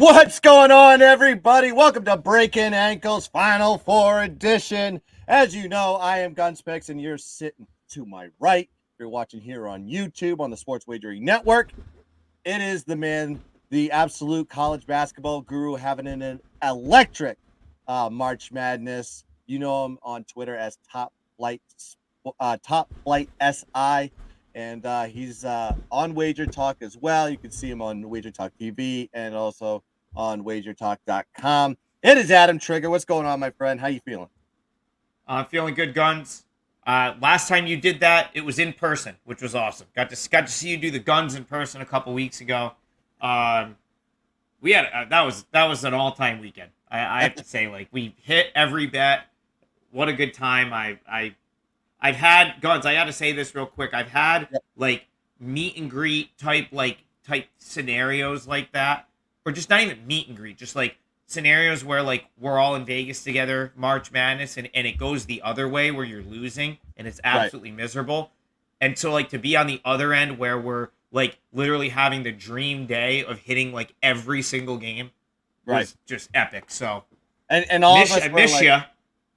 What's going on, everybody? Welcome to Breakin Ankles Final Four edition. As you know, I am Gunspix, and you're sitting to my right. You're watching here on YouTube on the Sports Wagering Network. It is the man, the absolute college basketball guru, having an electric March Madness. You know him on Twitter as Top Flight SI. And he's on Wager Talk as well. You can see him on Wager Talk TV and also on wagertalk.com. It is Adam Trigger. What's going on, my friend? How you feeling? I'm feeling good, Guns. Last time you did that, it was in person, which was awesome. Got to see you do the Guns in person a couple weeks ago. We had that was an all-time weekend. I have to say, like, we hit every bet. What a good time! I've had Guns. I got to say this real quick. I've had like meet and greet type scenarios like that, or just not even meet and greet, just like scenarios where like we're all in Vegas together, March Madness, and it goes the other way where you're losing and it's absolutely miserable. And so like to be on the other end where we're like literally having the dream day of hitting like every single game was just epic. So and all of us I miss you.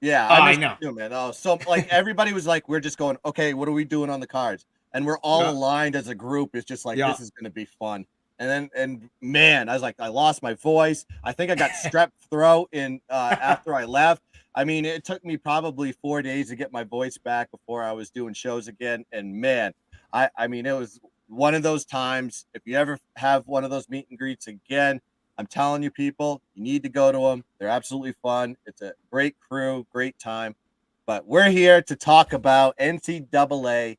Yeah, I know. You, man. Oh, so like everybody was like, we're just going, okay, what are we doing on the cards? And we're all aligned as a group. It's just like this is gonna be fun. And man, I was like, I lost my voice. I think I got strep throat in after I left. I mean, it took me probably 4 days to get my voice back before I was doing shows again. And man, I mean, it was one of those times. If you ever have one of those meet and greets again, I'm telling you, people, you need to go to them. They're absolutely fun. It's a great crew, great time. But we're here to talk about NCAA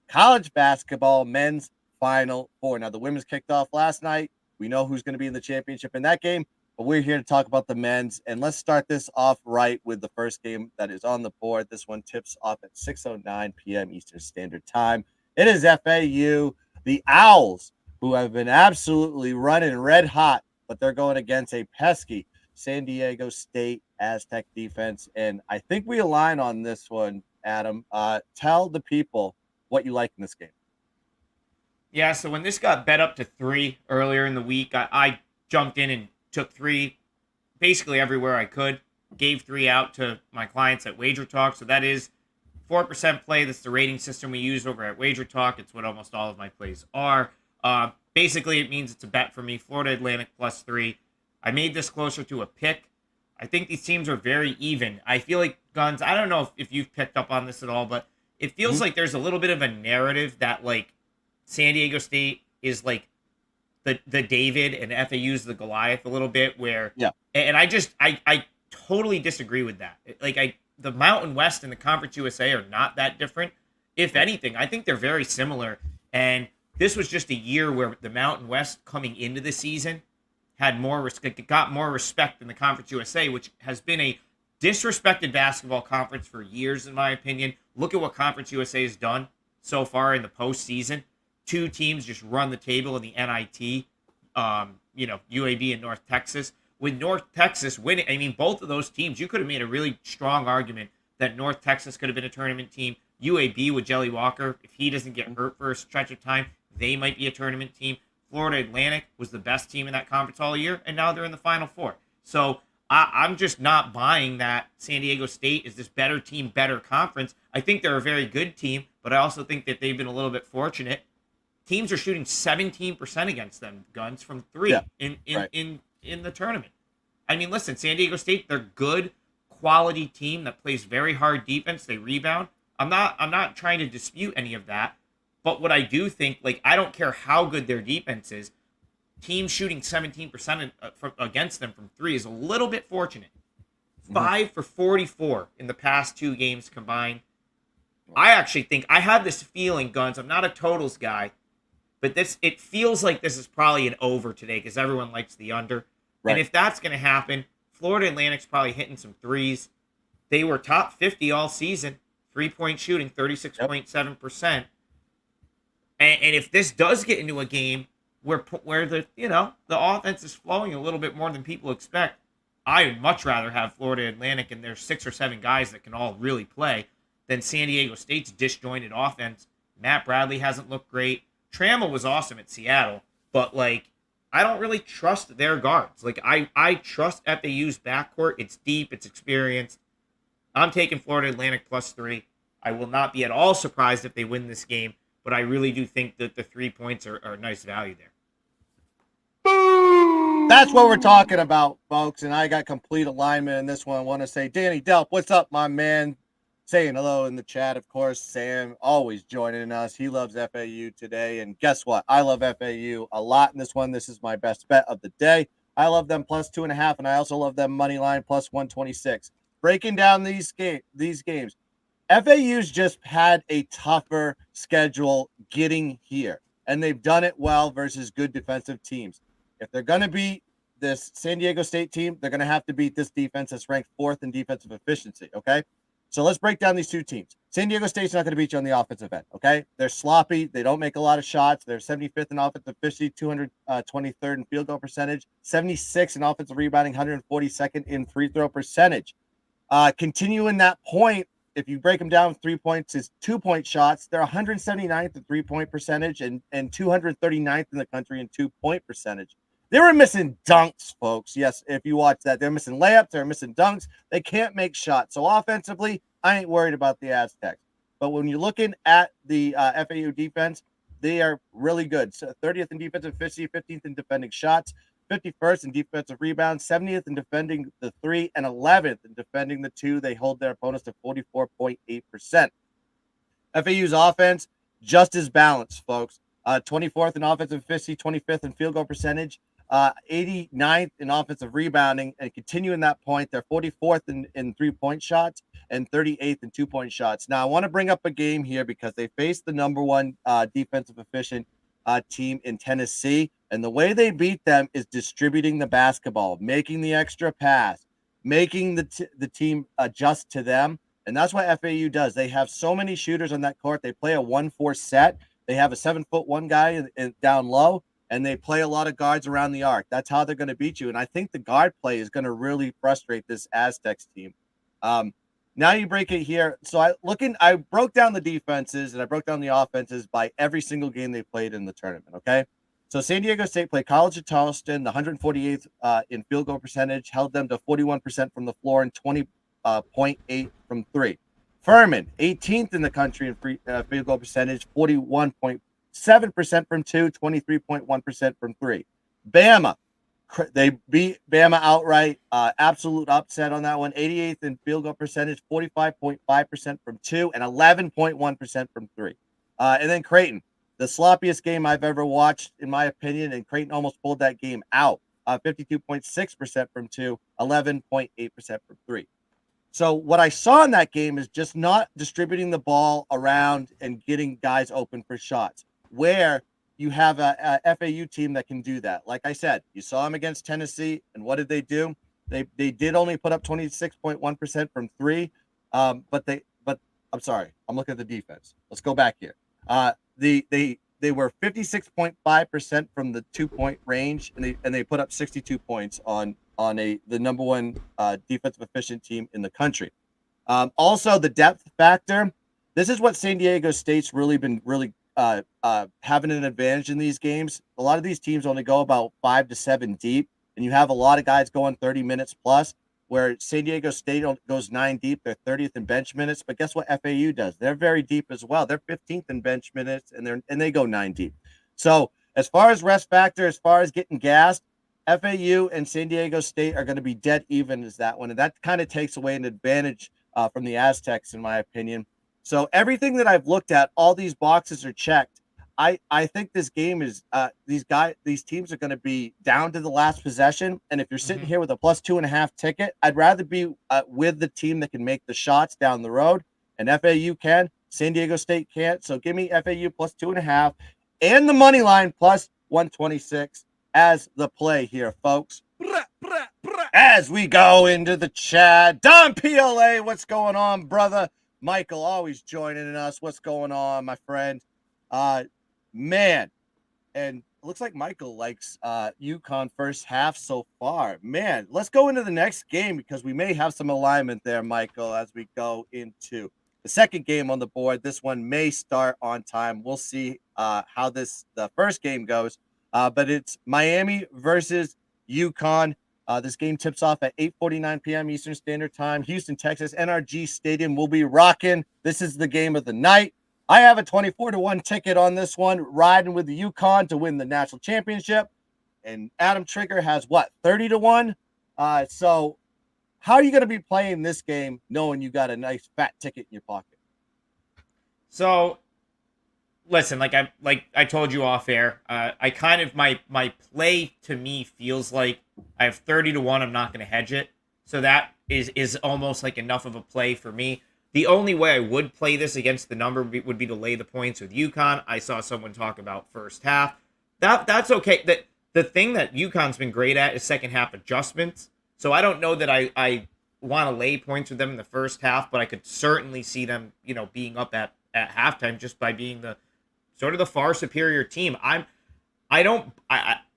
college basketball men's Final Four. Now, the women's kicked off last night. We know who's going to be in the championship in that game, but we're here to talk about the men's. And let's start this off right with the first game that is on the board. This one tips off at 6:09 p.m. Eastern Standard Time. It is FAU, the Owls, who have been absolutely running red hot, but they're going against a pesky San Diego State Aztec defense. And I think we align on this one, Adam. Tell the people what you like in this game. Yeah, so when this got bet up to 3 earlier in the week, I jumped in and took 3 basically everywhere I could. Gave 3 out to my clients at Wager Talk. So that is 4% play. That's the rating system we use over at Wager Talk. It's what almost all of my plays are. Basically, it means it's a bet for me. Florida Atlantic +3. I made this closer to a pick. I think these teams are very even. I feel like, Guns, I don't know if you've picked up on this at all, but it feels like there's a little bit of a narrative that, like, San Diego State is, like, the David and FAU's the Goliath a little bit, where... Yeah. And I totally disagree with that. Like, the Mountain West and the Conference USA are not that different. If anything, I think they're very similar, and... This was just a year where the Mountain West coming into the season had got more respect than the Conference USA, which has been a disrespected basketball conference for years, in my opinion. Look at what Conference USA has done so far in the postseason. 2 teams just run the table in the NIT, UAB and North Texas. With North Texas winning, I mean, both of those teams, you could have made a really strong argument that North Texas could have been a tournament team. UAB with Jelly Walker, if he doesn't get hurt for a stretch of time, they might be a tournament team. Florida Atlantic was the best team in that conference all year, and now they're in the Final Four. So I'm just not buying that San Diego State is this better team, better conference. I think they're a very good team, but I also think that they've been a little bit fortunate. Teams are shooting 17% against them, Guns, from 3 in the tournament. I mean, listen, San Diego State, they're good, quality team that plays very hard defense. They rebound. I'm not trying to dispute any of that. But what I do think, like, I don't care how good their defense is, teams shooting 17% against them from 3 is a little bit fortunate. 5 for 44 in the past 2 games combined. I actually think, I have this feeling, Guns, I'm not a totals guy, but it feels like this is probably an over today because everyone likes the under. Right. And if that's going to happen, Florida Atlantic's probably hitting some 3s. They were top 50 all season, 3-point shooting, 36.7%. And if this does get into a game where the offense is flowing a little bit more than people expect, I would much rather have Florida Atlantic and their 6 or 7 guys that can all really play than San Diego State's disjointed offense. Matt Bradley hasn't looked great. Trammell was awesome at Seattle, but like I don't really trust their guards. Like I trust FAU's backcourt. It's deep. It's experienced. I'm taking Florida Atlantic +3. I will not be at all surprised if they win this game, but I really do think that the 3 points are nice value there. That's what we're talking about, folks. And I got complete alignment in this one. I want to say, Danny Delp, what's up, my man? Saying hello in the chat, of course. Sam always joining us. He loves FAU today. And guess what? I love FAU a lot in this one. This is my best bet of the day. I love them +2.5, and I also love them money line +126. Breaking down these games, FAU's just had a tougher schedule getting here, and they've done it well versus good defensive teams. If they're going to beat this San Diego State team, they're going to have to beat this defense that's ranked 4th in defensive efficiency, okay? So let's break down these two teams. San Diego State's not going to beat you on the offensive end, okay? They're sloppy. They don't make a lot of shots. They're 75th in offensive efficiency, 223rd in field goal percentage, 76 in offensive rebounding, 142nd in free throw percentage. Continuing that point, if you break them down, 3 points is 2-point shots. They're 179th in 3-point percentage and 239th in the country in 2-point percentage. They were missing dunks, folks. Yes, if you watch that, they're missing layups. They're missing dunks. They can't make shots. So offensively, I ain't worried about the Aztecs. But when you're looking at the FAU defense, they are really good. So 30th in defensive efficiency, 15th in defending shots, 51st in defensive rebounds, 70th in defending the 3, and 11th in defending the 2. They hold their opponents to 44.8%. FAU's offense, just as balanced, folks. 24th in offensive efficiency, 25th in field goal percentage, 89th in offensive rebounding, and continuing that point, they're 44th in 3-point shots and 38th in 2-point shots. Now, I want to bring up a game here because they faced the number one defensive efficient team in Tennessee, and the way they beat them is distributing the basketball, making the extra pass, making the team adjust to them, and that's what FAU does. They have so many shooters on that court. They play a 1-4 set. They have a 7'1" guy down low, and they play a lot of guards around the arc. That's how they're going to beat you. And I think the guard play is going to really frustrate this Aztecs team. Now you break it here. So I broke down the defenses and I broke down the offenses by every single game they played in the tournament. Okay. So San Diego State played College of Charleston, the 148th in field goal percentage, held them to 41% from the floor and 20.8 from 3. Furman, 18th in the country in field goal percentage, 41.7% from 2, 23.1% from 3. Bama, they beat Bama outright. Absolute upset on that one. 88th in field goal percentage, 45.5% from 2, and 11.1% from 3. And then Creighton, the sloppiest game I've ever watched, in my opinion, and Creighton almost pulled that game out. 52.6% from 2, 11.8% from 3. So what I saw in that game is just not distributing the ball around and getting guys open for shots, where you have a FAU team that can do that. Like I said, you saw them against Tennessee, and what did they do? They did only put up 26.1% from 3, but I'm sorry, I'm looking at the defense. Let's go back here. They were 56.5% from the 2-point range, and they put up 62 points on the number one defensive efficient team in the country. Also, the depth factor. This is what San Diego State's really been having an advantage in these games. A lot of these teams only go about 5 to 7 deep, and you have a lot of guys going 30 minutes plus, where San Diego State goes 9 deep. They're 30th in bench minutes, but guess what FAU does? They're very deep as well. They're 15th in bench minutes, and they go 9 deep. So as far as rest factor, as far as getting gassed, FAU and San Diego State are going to be dead even as that one, and that kind of takes away an advantage from the Aztecs, in my opinion. So everything that I've looked at, all these boxes are checked. I think this game is these teams are going to be down to the last possession. And if you're sitting here with a +2.5 ticket, I'd rather be with the team that can make the shots down the road. And FAU can, San Diego State can't. So give me FAU +2.5 and the money line +126 as the play here, folks. As we go into the chat, Don PLA, what's going on, brother? Michael always joining us. What's going on, my friend? Man, and it looks like Michael likes UConn first half so far. Man, let's go into the next game because we may have some alignment there, Michael, as we go into the second game on the board. This one may start on time. We'll see how the first game goes. But it's Miami versus UConn. This game tips off at 8:49 p.m. Eastern Standard Time. Houston, Texas, NRG Stadium will be rocking. This is the game of the night. I have a 24-1 ticket on this one, riding with the UConn to win the national championship. And Adam Trigger has what, 30-1? So how are you going to be playing this game knowing you got a nice fat ticket in your pocket? So listen, like I told you off air, I kind of my play to me feels like I have 30-1. I'm not going to hedge it, so that is almost like enough of a play for me. The only way I would play this against the number would be to lay the points with UConn. I saw someone talk about first half. That's okay. The thing that UConn's been great at is second half adjustments. So I don't know that I want to lay points with them in the first half, but I could certainly see them, being up at halftime just by being the sort of the far superior team.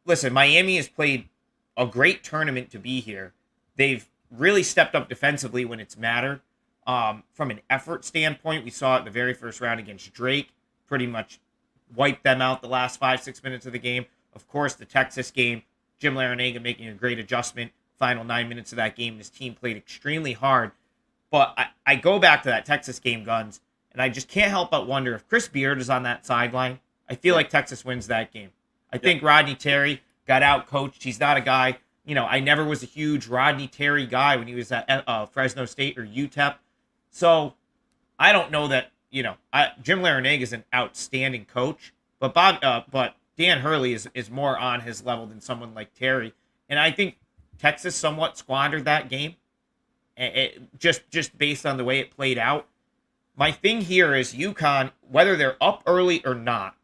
Listen, Miami has played a great tournament to be here. They've really stepped up defensively when it's mattered. From an effort standpoint, we saw it in the very first round against Drake, pretty much wiped them out the last 5-6 minutes of the game. Of course, the Texas game, Jim Larinaga making a great adjustment. Final 9 minutes of that game, his team played extremely hard. But I go back to that Texas game, Guns, and I just can't help but wonder if Chris Beard is on that sideline. I feel like Texas wins that game. I think Rodney Terry got out coached. He's not a guy, I never was a huge Rodney Terry guy when he was at Fresno State or UTEP. So I don't know that, Jim Larinaga is an outstanding coach, but Dan Hurley is more on his level than someone like Terry. And I think Texas somewhat squandered that game, just based on the way it played out. My thing here is UConn, whether they're up early or not,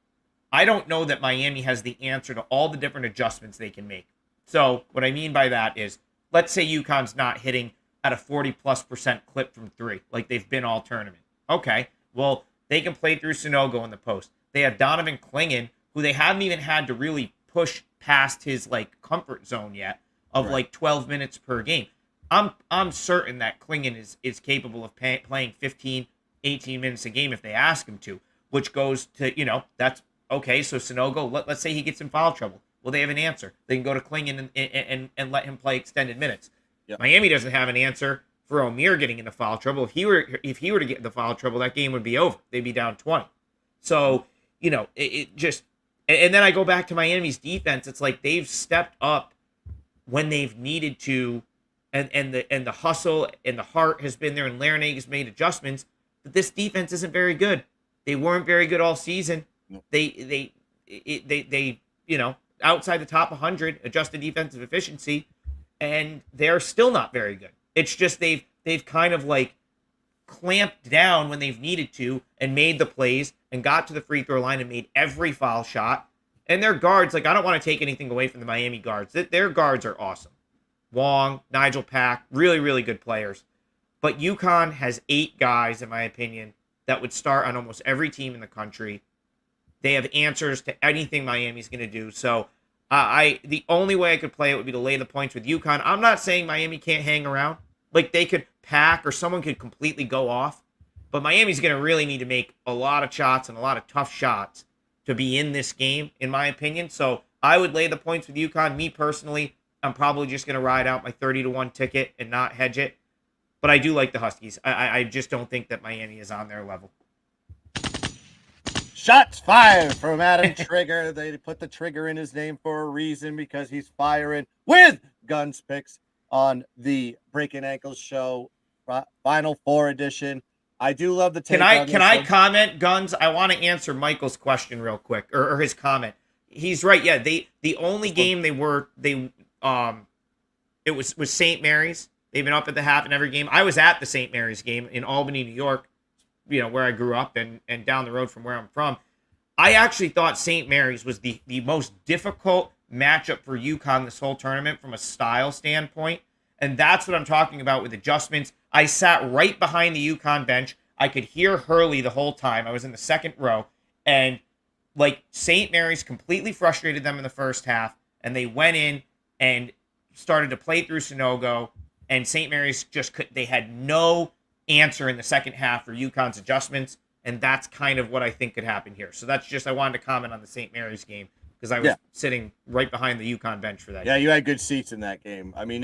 I don't know that Miami has the answer to all the different adjustments they can make. So what I mean by that is, let's say UConn's not hitting at a 40+% clip from three, like they've been all tournament. Okay, well, they can play through Sunogo in the post. They have Donovan Clingan, who they haven't even had to really push past his comfort zone yet of 12 minutes per game. I'm certain that Clingan is capable of playing 15, 18 minutes a game if they ask him to, which goes to, that's okay. So Sunogo, let's say he gets in foul trouble. Well, they have an answer. They can go to Clingan and let him play extended minutes. Yep. Miami doesn't have an answer for O'Meara getting into foul trouble. If he were to get into foul trouble, that game would be over. They'd be down 20. So, it just, and then I go back to Miami's defense. It's like they've stepped up when they've needed to, and the hustle and the heart has been there, and Larinaga's made adjustments. But this defense isn't very good. They weren't very good all season. Nope. They outside the top 100 adjusted defensive efficiency, and they're still not very good. It's just they've kind of clamped down when they've needed to and made the plays and got to the free throw line and made every foul shot. And their guards, I don't want to take anything away from the Miami guards. Their guards are awesome. Wong, Nigel Pack, really, really good players. But UConn has 8 guys, in my opinion, that would start on almost every team in the country. They have answers to anything Miami's going to do. So the only way I could play it would be to lay the points with UConn. I'm not saying Miami can't hang around. They could pack or someone could completely go off. But Miami's going to really need to make a lot of shots and a lot of tough shots to be in this game, in my opinion. So I would lay the points with UConn. Me personally, I'm probably just going to ride out my 30-1 ticket and not hedge it. But I do like the Huskies. I just don't think that Miami is on their level. Shots fired from Adam Trigger. They put the trigger in his name for a reason, because he's firing with Guns Picks on the Breakin' Ankles show, Final Four edition. I do love the take. Can I comment, Guns? I want to answer Michael's question real quick, or his comment. He's right. Yeah, the only game it was St. Mary's. They've been up at the half in every game. I was at the St. Mary's game in Albany, New York, where I grew up and down the road from where I'm from. I actually thought St. Mary's was the most difficult matchup for UConn this whole tournament from a style standpoint. And that's what I'm talking about with adjustments. I sat right behind the UConn bench. I could hear Hurley the whole time. I was in the second row. And St. Mary's completely frustrated them in the first half. And they went in and started to play through Sunogo. And St. Mary's they had no answer in the second half for UConn's adjustments. And that's kind of what I think could happen here. So I wanted to comment on the St. Mary's game. because I was sitting right behind the UConn bench for that. Yeah, game. you had good seats in that game. I mean,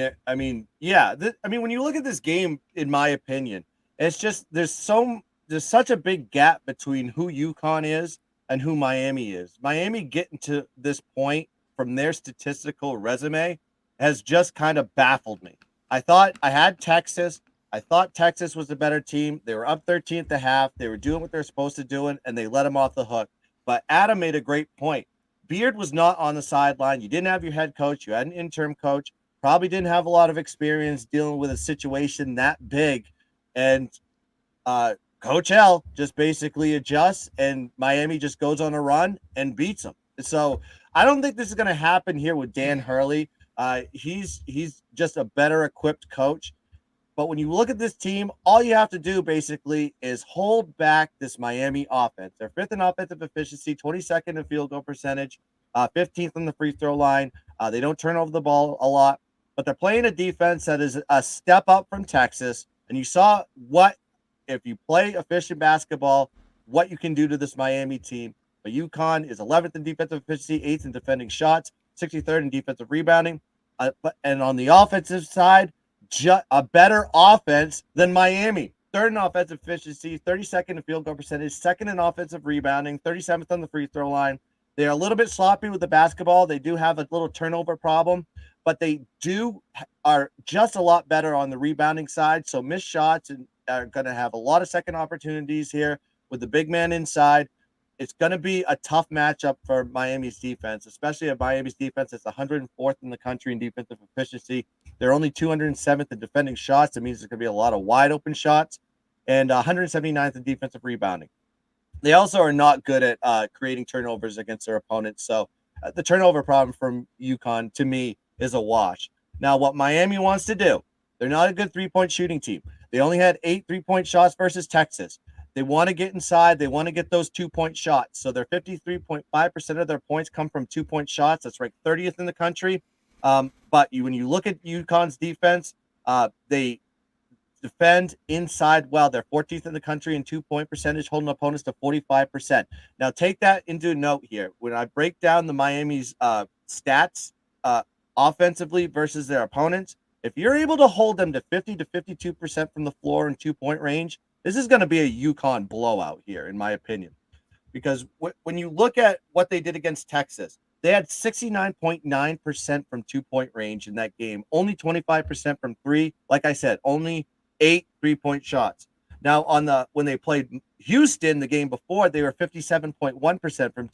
when you look at this game, in my opinion, it's just there's such a big gap between who UConn is and who Miami is. Miami getting to this point from their statistical resume has just kind of baffled me. I thought I had Texas. I thought Texas was the better team. They were up 13 at the half. They were doing what they're supposed to do, and they let them off the hook. But Adam made a great point. Beard was not on the sideline. You didn't have your head coach. You had an interim coach. Probably didn't have a lot of experience dealing with a situation that big. And Coach L just basically adjusts, and Miami just goes on a run and beats them. So I don't think this is going to happen here with Dan Hurley. He's just a better equipped coach. But when you look at this team, all you have to do basically is hold back this Miami offense. They're 5th in offensive efficiency, 22nd in field goal percentage, 15th on the free throw line. They don't turn over the ball a lot, but they're playing a defense that is a step up from Texas. And you saw what, if you play efficient basketball, what you can do to this Miami team. But UConn is 11th in defensive efficiency, 8th in defending shots, 63rd in defensive rebounding. And on the offensive side, a better offense than Miami. 3rd in offensive efficiency, 32nd in field goal percentage, 2nd in offensive rebounding, 37th on the free throw line. They're a little bit sloppy with the basketball. They do have a little turnover problem, but they are just a lot better on the rebounding side. So missed shots and are going to have a lot of second opportunities here with the big man inside. It's going to be a tough matchup for Miami's defense, especially if Miami's defense is 104th in the country in defensive efficiency. They're only 207th in defending shots. That means there's going to be a lot of wide open shots, and 179th in defensive rebounding. They also are not good at creating turnovers against their opponents. So the turnover problem from UConn, to me, is a wash. Now, what Miami wants to do, they're not a good three-point shooting team. They only had 8 three-point shots versus Texas. They want to get inside. They want to get those 2-point shots. So their 53.5% of their points come from 2-point shots. That's ranked 30th in the country. But when you look at UConn's defense, they defend inside well. They're 14th in the country in 2-point percentage, holding opponents to 45%. Now, take that into note here. When I break down the Miami's stats offensively versus their opponents, if you're able to hold them to 50 to 52% from the floor in 2-point range, this is going to be a UConn blowout here, in my opinion. Because when you look at what they did against Texas, they had 69.9% from 2-point range in that game, only 25% from 3. Like I said, only 8 3-point shots. Now, when they played Houston the game before, they were 57.1% from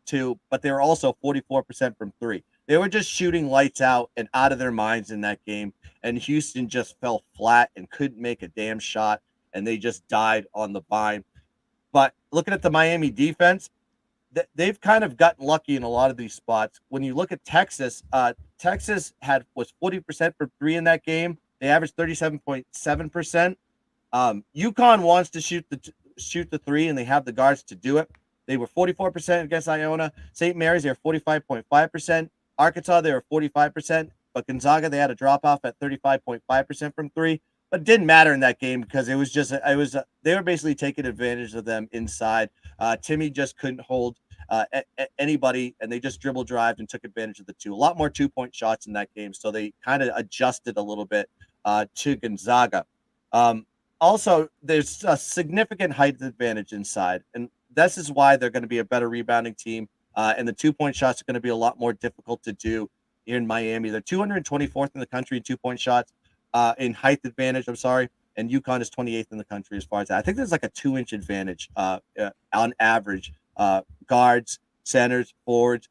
2, but they were also 44% from 3. They were just shooting lights out and out of their minds in that game, and Houston just fell flat and couldn't make a damn shot, and they just died on the vine. But looking at the Miami defense, they've kind of gotten lucky in a lot of these spots. When you look at Texas, Texas was 40% from 3 in that game. They averaged 37.7%. UConn wants to shoot the 3, and they have the guards to do it. They were 44% against Iona. St. Mary's, they were 45.5%. Arkansas, they were 45%. But Gonzaga, they had a drop-off at 35.5% from 3. But it didn't matter in that game because they were basically taking advantage of them inside. Timmy just couldn't hold anybody, and they just dribble drived and took advantage of the 2. A lot more 2-point shots in that game, so they kind of adjusted a little bit to Gonzaga. Also, there's a significant height advantage inside, and this is why they're going to be a better rebounding team, and the 2-point shots are going to be a lot more difficult to do in Miami. They're 224th in the country in 2-point shots. In height advantage, and UConn is 28th in the country as far as that. I think there's like a 2-inch advantage on average, guards, centers, forwards,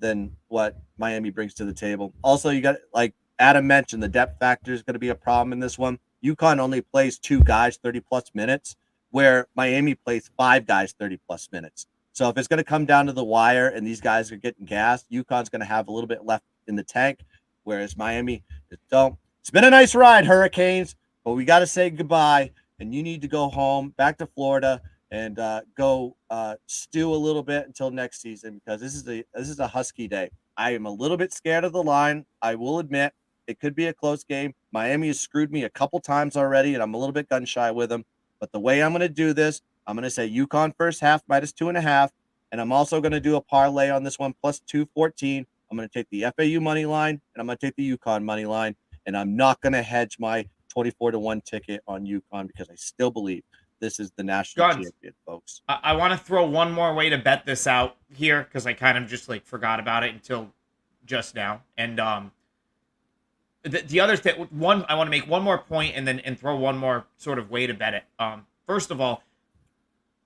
than what Miami brings to the table. Also, you got, like Adam mentioned, the depth factor is going to be a problem in this one. UConn only plays 2 guys 30-plus minutes, where Miami plays 5 guys 30-plus minutes. So if it's going to come down to the wire and these guys are getting gassed, UConn's going to have a little bit left in the tank, whereas Miami don't. It's been a nice ride, Hurricanes, but we got to say goodbye, and you need to go home, back to Florida, and go stew a little bit until next season, because this is a Husky day. I am a little bit scared of the line. I will admit it could be a close game. Miami has screwed me a couple times already, and I'm a little bit gun shy with them. But the way I'm going to do this, I'm going to say UConn first half -2.5, And I'm also going to do a parlay on this one, plus 214. I'm going to take the FAU money line, and I'm going to take the UConn money line. And I'm not going to hedge my 24-1 ticket on UConn because I still believe this is the national champion, folks. I want to throw one more way to bet this out here because I kind of just like forgot about it until just now. And the other thing, I want to make one more point and throw one more sort of way to bet it. First of all,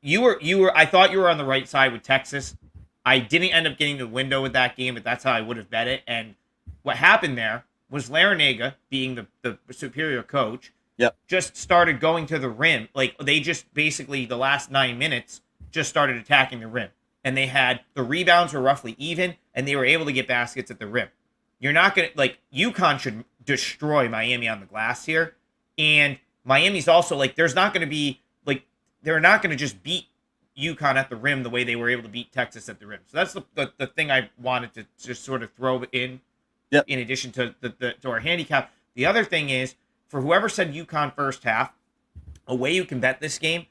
I thought you were on the right side with Texas. I didn't end up getting the window with that game, but that's how I would have bet it. And what happened there was Larinaga, being the superior coach, just started going to the rim. Like, they just basically, the last 9 minutes, just started attacking the rim. And they had, the rebounds were roughly even, and they were able to get baskets at the rim. You're not going to, like, UConn should destroy Miami on the glass here. And Miami's also, like, there's not going to be, like, they're not going to just beat UConn at the rim the way they were able to beat Texas at the rim. So that's the thing I wanted to just sort of throw in, in addition to to our handicap. The other thing is, for whoever said UConn first half, a way you can bet this game,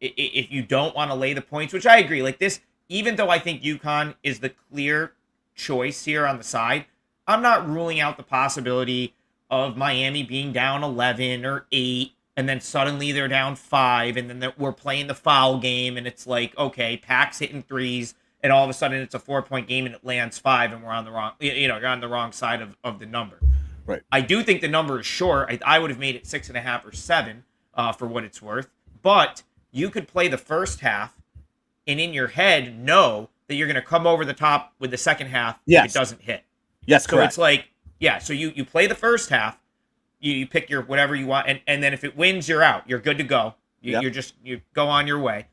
if you don't want to lay the points, which I agree, like this, even though I think UConn is the clear choice here on the side, I'm not ruling out the possibility of Miami being down 11 or 8, and then suddenly they're down 5, and then we're playing the foul game, and it's like, okay, Pack's hitting threes, and all of a sudden it's a 4-point game, and it lands 5, and we're on the wrong, you're on the wrong side of the number. Right. I do think the number is short. I would have made it 6.5 or 7 for what it's worth, but you could play the first half, and in your head know that you're going to come over the top with the second half if it doesn't hit. Yes, so correct. It's like, so you play the first half, you pick your whatever you want, and then if it wins, you're out. You're good to go. You go on your way.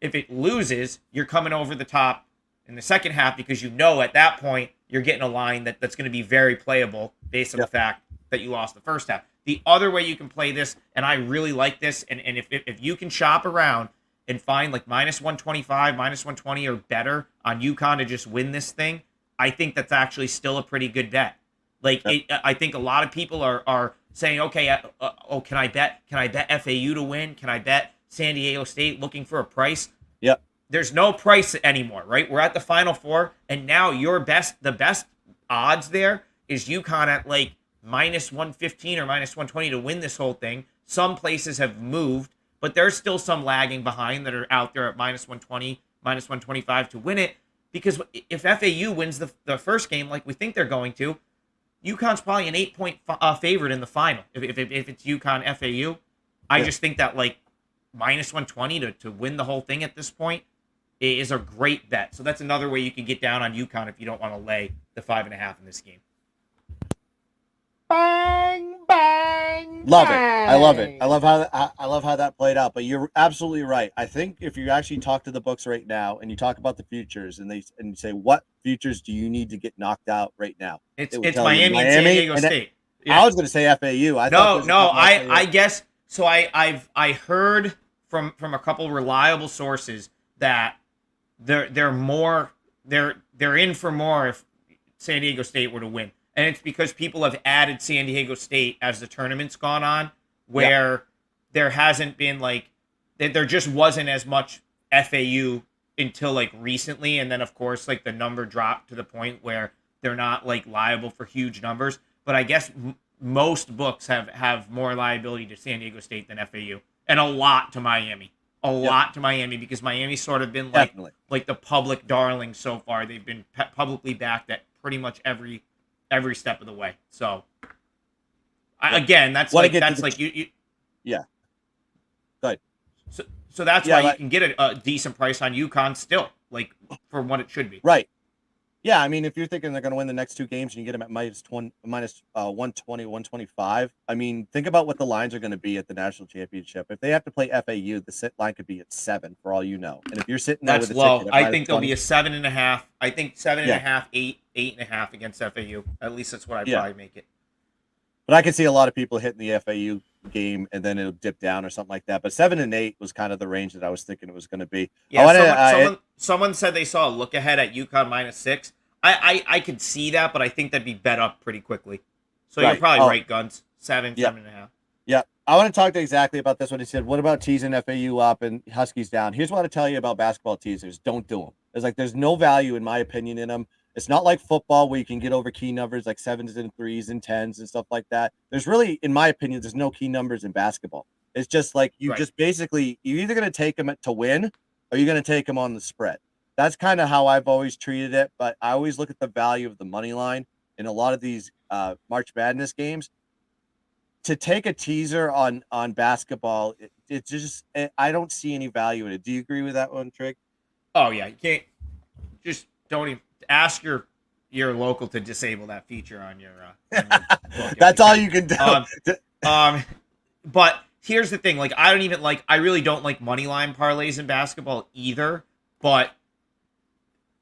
If it loses, you're coming over the top in the second half because you know at that point you're getting a line that's going to be very playable based on the fact that you lost the first half. The other way you can play this, and I really like this, and if you can shop around and find like minus 125, minus 120 or better on UConn to just win this thing, I think that's actually still a pretty good bet. Like, I think a lot of people are saying, okay, can I bet FAU to win? Can I bet San Diego State, looking for a price? Yep. There's no price anymore, right? We're at the Final Four, and now the best odds there is UConn at like minus 115 or minus 120 to win this whole thing. Some places have moved, but there's still some lagging behind that are out there at minus 120, minus 125 to win it. Because if FAU wins the first game like we think they're going to, UConn's probably an 8-point favorite in the final. If it's UConn FAU, I just think that like minus 120 to win the whole thing at this point is a great bet. So that's another way you can get down on UConn if you don't want to lay the 5.5 in this game. Bang, bang, Love bang. it. I love it. I love how that played out. But you're absolutely right. I think if you actually talk to the books right now and you talk about the futures and you say what futures do you need to get knocked out right now? It's Miami and San Diego State. I was going to say FAU. I guess so. I heard from a couple reliable sources that they're in for more if San Diego State were to win. And it's because people have added San Diego State as the tournament's gone on, where there hasn't been like, there just wasn't as much FAU until like recently. And then of course, like the number dropped to the point where they're not like liable for huge numbers. But I guess most books have more liability to San Diego State than FAU, and a lot to Miami. A lot to Miami, because Miami's sort of been like the public darling so far. They've been publicly backed at pretty much every step of the way. So again, that's like you. Yeah. Go ahead. So that's why you can get a decent price on UConn still, like for what it should be. Right. Yeah, I mean, if you're thinking they're going to win the next two games and you get them at minus 120, 125, I mean, think about what the lines are going to be at the national championship. If they have to play FAU, the sit line could be at 7 for all you know. And if you're sitting there with a low. ticket at I think there'll be a 7.5. I think 7.5, 8.5 against FAU. At least that's what I'd probably make it. But I can see a lot of people hitting the FAU game and then it'll dip down or something like that. But 7 and 8 was kind of the range that I was thinking it was going to be. Yeah, someone said they saw a look ahead at UConn minus 6. I could see that, but I think that'd be bet up pretty quickly. So you're probably right, Guns. 7.5. Yeah. I want to talk exactly about this. What he said. What about teasing FAU up and Huskies down? Here's what I tell you about basketball teasers. Don't do them. It's like there's no value, in my opinion, in them. It's not like football where you can get over key numbers like 7s and 3s and 10s and stuff like that. There's really, in my opinion, there's no key numbers in basketball. It's just like you just basically, you're either going to take them to win or you're going to take them on the spread. That's kind of how I've always treated it. But I always look at the value of the money line in a lot of these March Madness games. To take a teaser on basketball, it's just, I don't see any value in it. Do you agree with that one, Trig? Oh yeah, you can't. Just don't even ask your local to disable that feature on your. Book. That's all you can do. But here's the thing: like, I really don't like money line parlays in basketball either. But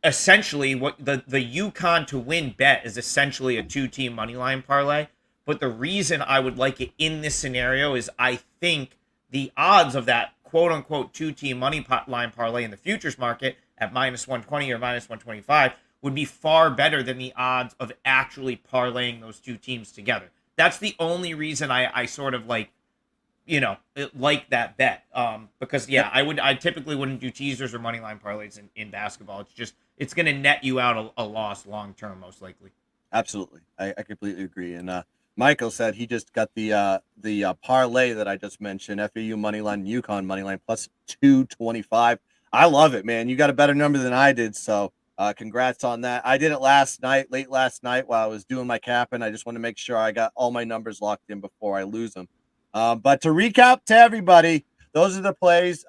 essentially, what the UConn to win bet is essentially a 2-team money line parlay. But the reason I would like it in this scenario is I think the odds of that quote-unquote 2-team money line parlay in the futures market at -120 or -125 would be far better than the odds of actually parlaying those two teams together. That's the only reason I sort of like that bet. Because I typically wouldn't do teasers or money line parlays in basketball. It's going to net you out a loss long term, most likely. Absolutely, I completely agree. And Michael said he just got the parlay that I just mentioned, FAU moneyline, UConn moneyline plus 225. I love it, man. You got a better number than I did, so congrats on that. I did it late last night while I was doing my capping. I just want to make sure I got all my numbers locked in before I lose them. But to recap to everybody, those are the plays.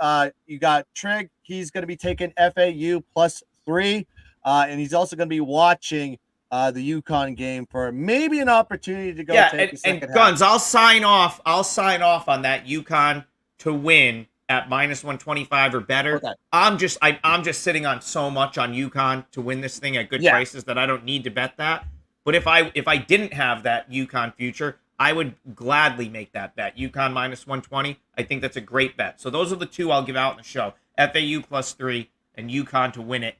You got Trig. He's going to be taking FAU plus 3, and he's also going to be watching the UConn game for maybe an opportunity to go take a second half. Guns, I'll sign off on that UConn to win at -125 or better. Okay. I'm just sitting on so much on UConn to win this thing at good prices that I don't need to bet that. But if I didn't have that UConn future, I would gladly make that bet. UConn -120. I think that's a great bet. So those are the two I'll give out in the show. FAU plus 3 and UConn to win it.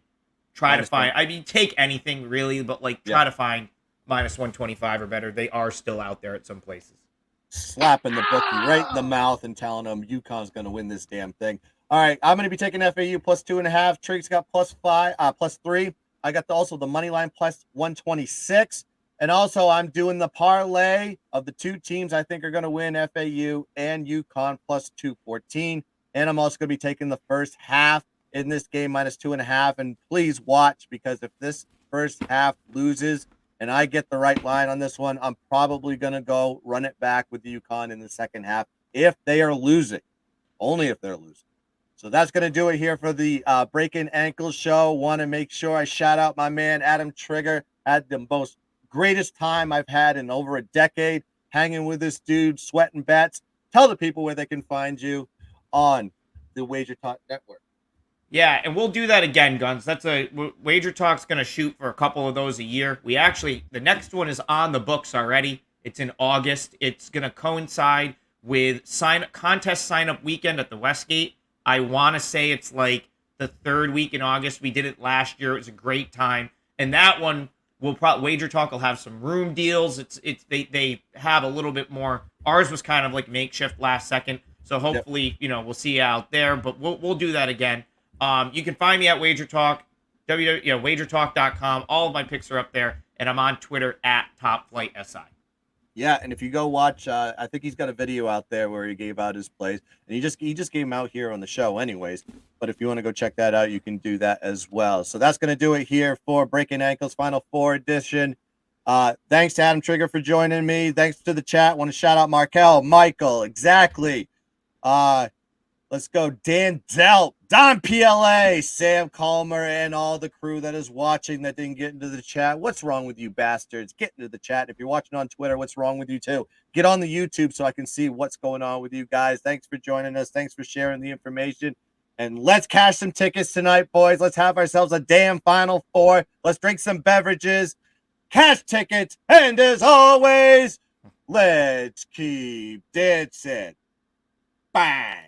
Try to find, take anything really, but try to find -125 or better. They are still out there at some places. Slapping the bookie right in the mouth and telling them UConn's going to win this damn thing. All right, I'm going to be taking FAU plus 2.5. Trig's got plus 3. I got also the money line plus 126. And also I'm doing the parlay of the two teams I think are going to win, FAU and UConn plus 214. And I'm also going to be taking the first half in this game -2.5. And please watch, because if this first half loses and I get the right line on this one, I'm probably going to go run it back with the UConn in the second half if they are losing, only if they're losing. So that's going to do it here for the Breakin' Ankles show. Want to make sure I shout out my man, Adam Trigger. Had the most greatest time I've had in over a decade hanging with this dude, sweating bets. Tell the people where they can find you on the Wager Talk Network. Yeah, and we'll do that again, Guns. Wager Talk's going to shoot for a couple of those a year. The next one is on the books already. It's in August. It's going to coincide with contest sign-up weekend at the Westgate. I want to say it's like the third week in August. We did it last year. It was a great time. And that one, Wager Talk will have some room deals. They have a little bit more. Ours was kind of like makeshift last second. So hopefully, we'll see you out there. But we'll do that again. You can find me at Wager Talk, wagertalk.com. All of my picks are up there, and I'm on Twitter at TopFlightSI. Yeah, and if you go watch, I think he's got a video out there where he gave out his plays, and he just gave them out here on the show, anyways. But if you want to go check that out, you can do that as well. So that's going to do it here for Breaking Ankles Final Four edition. Thanks to Adam Trigger for joining me. Thanks to the chat. Want to shout out Markel, Michael, exactly. Let's go, Dan Delp, Don PLA, Sam Calmer, and all the crew that is watching that didn't get into the chat. What's wrong with you bastards? Get into the chat. If you're watching on Twitter, what's wrong with you too? Get on the YouTube so I can see what's going on with you guys. Thanks for joining us. Thanks for sharing the information. And let's cash some tickets tonight, boys. Let's have ourselves a damn Final Four. Let's drink some beverages, cash tickets, and as always, let's keep dancing. Bang.